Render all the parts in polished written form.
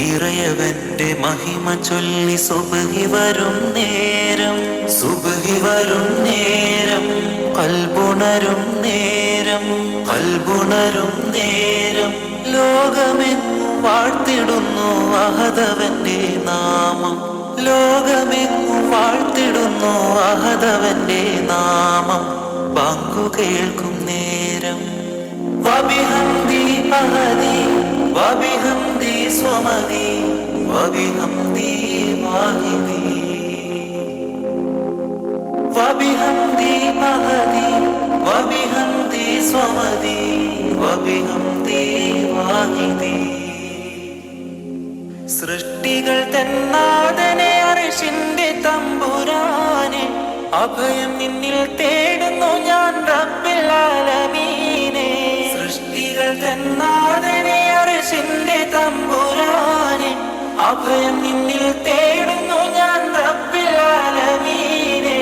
ഇറയവന്റെ മഹിമ ചൊല്ലി സുബ്ഹി വരും നേരം, സുബ്ഹി വരും നേരം, കൽബുണരും നേരം, കൽബുണരും നേരം, ലോകമെങ്ങും വാഴ്ത്തിടുന്നു അഹദവന്റെ നാമം, ലോകമെങ്ങും വാഴ്ത്തിടുന്നു അഹദവന്റെ നാമം. ബാങ്കു കേൾക്കും നേരം വബിഹംദി അഹദി വബിഹംദി സ്വമദി വബിഹംദി വാഹിദി, വബിഹംദി അഹദി വബിഹംദി സ്വമദി വബിഹംദി വാഹിദി. സൃഷ്ടികൾ തന്നാദനെ അർശിന്റെ തമ്പുരാനെ, അഭയം നിന്നിൽ തേടുന്നു ഞാൻ റബ്ബിൽ ആലമീനെ. സൃഷ്ടികൾ തന്നാദനെ അർശിന്റെ തമ്പുരാനെ, അഭയം നിന്നിൽ തേടുന്നു ഞാൻ റബ്ബിൽ ആലമീനെ.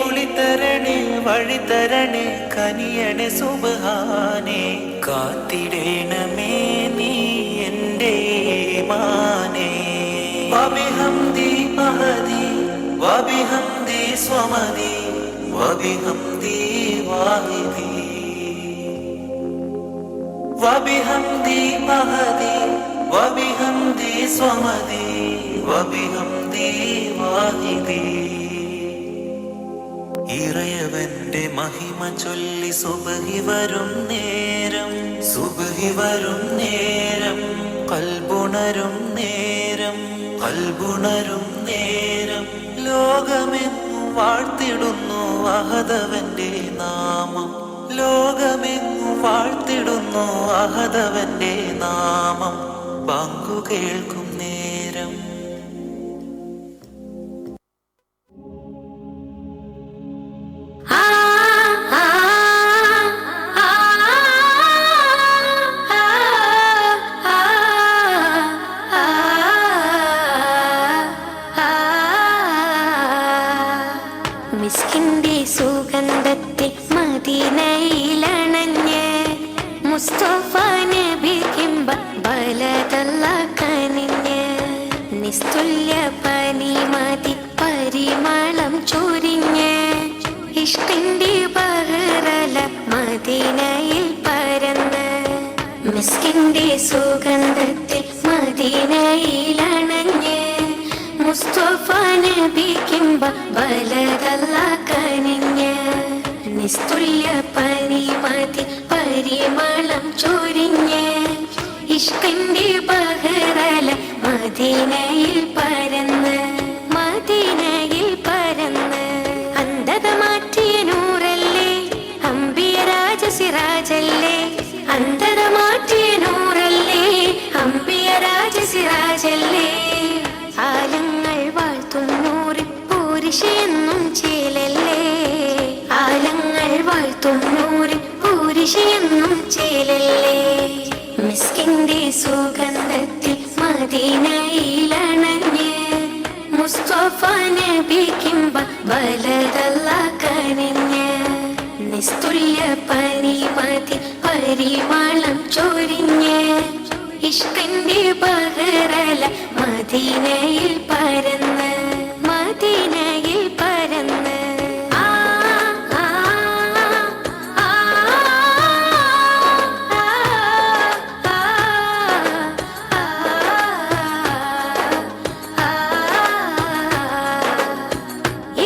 ഒളിതരണേ വഴിതരണേ കനിയണേ സുബ്ഹാനേ, കാത്തിടേണമേ നീ എൻ്റെ ഈമാനേ. വബിഹംദി അഹദി വബിഹംദി സ്വമദി വബിഹംദി വാഹിദി, വബിഹംദി അഹദി വബിഹംദി സ്വമദി വബിഹംദി വാഹിദി. ഇറയവന്റെ മഹിമ ചൊല്ലി സുബ്ഹി വരും നേരം, സുബ്ഹി വരും നേരം, കൽബുണരും നേരം, കൽബുണരും നേരം, ലോകമെങ്ങും വാഴ്ത്തിടുന്നു അഹദവന്റെ നാമം, ലോകമെങ്ങും വാഴ്ത്തിടുന്നു അഹദവന്റെ നാമം. ബാങ്കു കേൾക്കും നേരം മിസ്കിന്റെ സുഗന്ധത്തിൽ മദീനയിലണഞ്ഞ് മുസ്തഫ നബി കിംബ ബലതല്ല കനിഞ്ഞ്, നിസ്തുല്യ പനിമതി പരിമളം ചൊരിഞ്ഞ്, ഇഷ്കിന്റെ ബഹറല മദീനയിൽ പരന്ന്. മിസ്കിന്റെ സുഗന്ധത്തിൽ മദീനയിലണഞ്ഞ് മുസ്തഫ നബി കിംബ ബലതല്ല കനിഞ്ഞ്, നിസ്തുല്യ പനിമതി പരിമളം ചൊരിഞ്ഞ്, ഇഷ്കിന്റെ ബഹറല മദീനയിൽ പരന്ന്, മദീനയിൽ പരന്ന്. അന്ധത മാറ്റിയ നൂറല്ലേ അംബിയ രാജ സിറാജല്ലേ, അന്ധത മാറ്റിയ നൂറല്ലേ അംബിയ രാജ സിറാജല്ലേ. ആലങ്ങൾ വാഴ്ത്തുന്നൂറി പൂരിഷയെന്നും ചേലല്ലേ, ആലങ്ങൾ വാഴ്ത്തുന്നൂറി പൂരിഷയെന്നും ചേലല്ലേ. മിസ്കിന്റെ സുഗന്ധത്തിൽ മദീനയിലണഞ്ഞ് മുസ്തഫ നബി കിംബ ബലതല്ല കനിഞ്ഞ്, നിസ്തുല്യ പനിമതി പരിമളം ചൊരിഞ്ഞ്, ഇഷ്കിന്റെ ബഹറല മദീനയിൽ പരന്ന്, മദീനയിൽ പരന്ന്.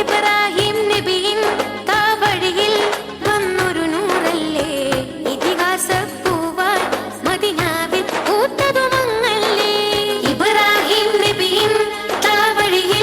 ഇബ്രാഹിം നബിയിൻ താവഴിയിൽ വന്നൊരു നൂറല്ലേ, ഇതിഹാസ പൂവായി മദീനാവിൽ പൂത്തതുമങ്ങല്ലേ. ഇബ്രാഹിം നബിയിൻ താവഴിയിൽ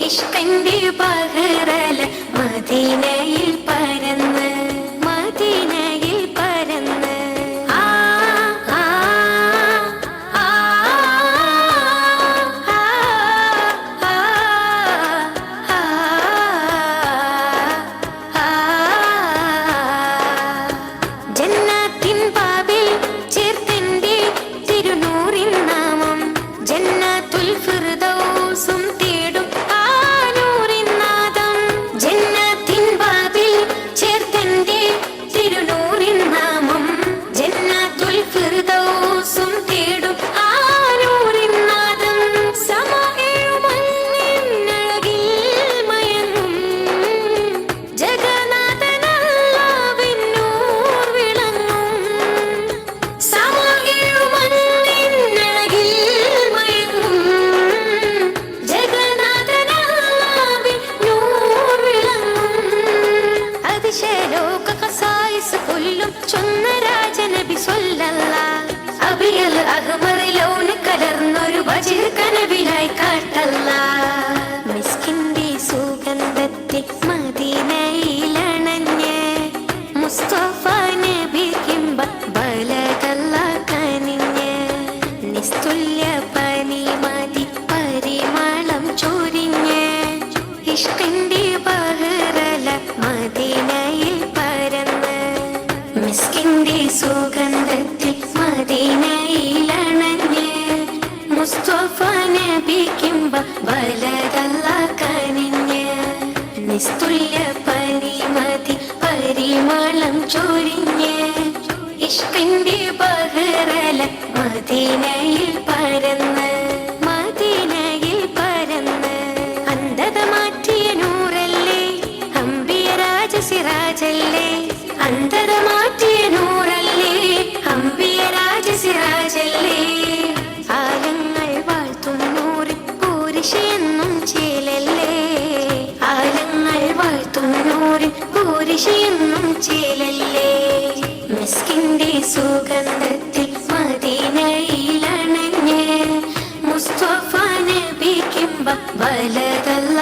ഇഷ്കിന്റെ ബഹറല മദീനയിൽ പരന്ന് മദീനയിൽ പരന്ന് ആ ആ ആ ആ ജന്നത്തിൻ ബാബിൽ ചേർത്തെന്റെ തിരുനൂറിൻ നാമം ജന്നത്തുൽ ഫിർദൗസും തേടും ആ നൂറിൻ നാദം ജന്നത്തിൻ ബാബിൽ ചേർത്തെന്റെ തിരുനൂറിൻ നാമം ജന്നത്തുൽ ഫിർദൗസും തേടും ആ നൂറിൻ നാദം സമയമഞ്ഞിനഴകിൽ മയങ്ങും ജഗന്നാഥനല്ലാവിൻ നൂർ വിളങ്ങും സമയമഞ്ഞിനഴകിൽ മയങ്ങും ജഗന്നാഥനല്ലാവിൻ നൂർ വിളങ്ങും അതിശയലോക ഖസായിസ് കൊല്ലും ചൊന്ന രാജനബി സ്വല്ലല്ലാഹ് അബിയൽ അഹ്മർ ലൗന് കലർന്നൊരു വജിർ കനവിലായി കാട്ടല്ലാഹ് മിസ്കിന്റെ സുഗന്ധത്തിൽ മദീനയിലണഞ്ഞ് മുസ്തഫ നബി കിംബ ബലകല്ല കനിഞ്ഞ് നിസ്തുല്യ പനിമതി പരിമളം ചൊരിഞ്ഞ് ഇഷ്കിന്റെ ബഹറല മദീനയിൽ പരന്ന് മിസ്കിന്റെ സുഗന്ധത്തിൽ മദീനയിലണഞ്ഞ് മുസ്തഫ നബി കിംബ ബലകല്ല കനിഞ്ഞ് നിസ്തുല്യ പരിമതി പരിമളം ചൊരിഞ്ഞ് ഇഷ്കിന്റെ ബഹറല മദീനയിൽ പരന്ന് മദീനയിൽ പരന്ന് അന്ധത മാറ്റിയ നൂറല്ലേ അമ്പിയ രാജസിറാജല്ലേ അന്ധത മാറ്റിയ നൂറല്ലേ അമ്പിയ രാജസിറാജല്ലേ ആലങ്ങൾ വാഴ്ത്തും നൂറിൽ പൂരിശയെന്നും ചേലല്ലേ ആലങ്ങൾ വാഴ്ത്തും നൂറിൽ പൂരിശയെന്നും ചേലല്ലേ മിസ്കിന്റെ സുഗന്ധത്തിൽ മദീനയിലണഞ്ഞ് മുസ്തഫ നബി കിംബ ബലകല്ല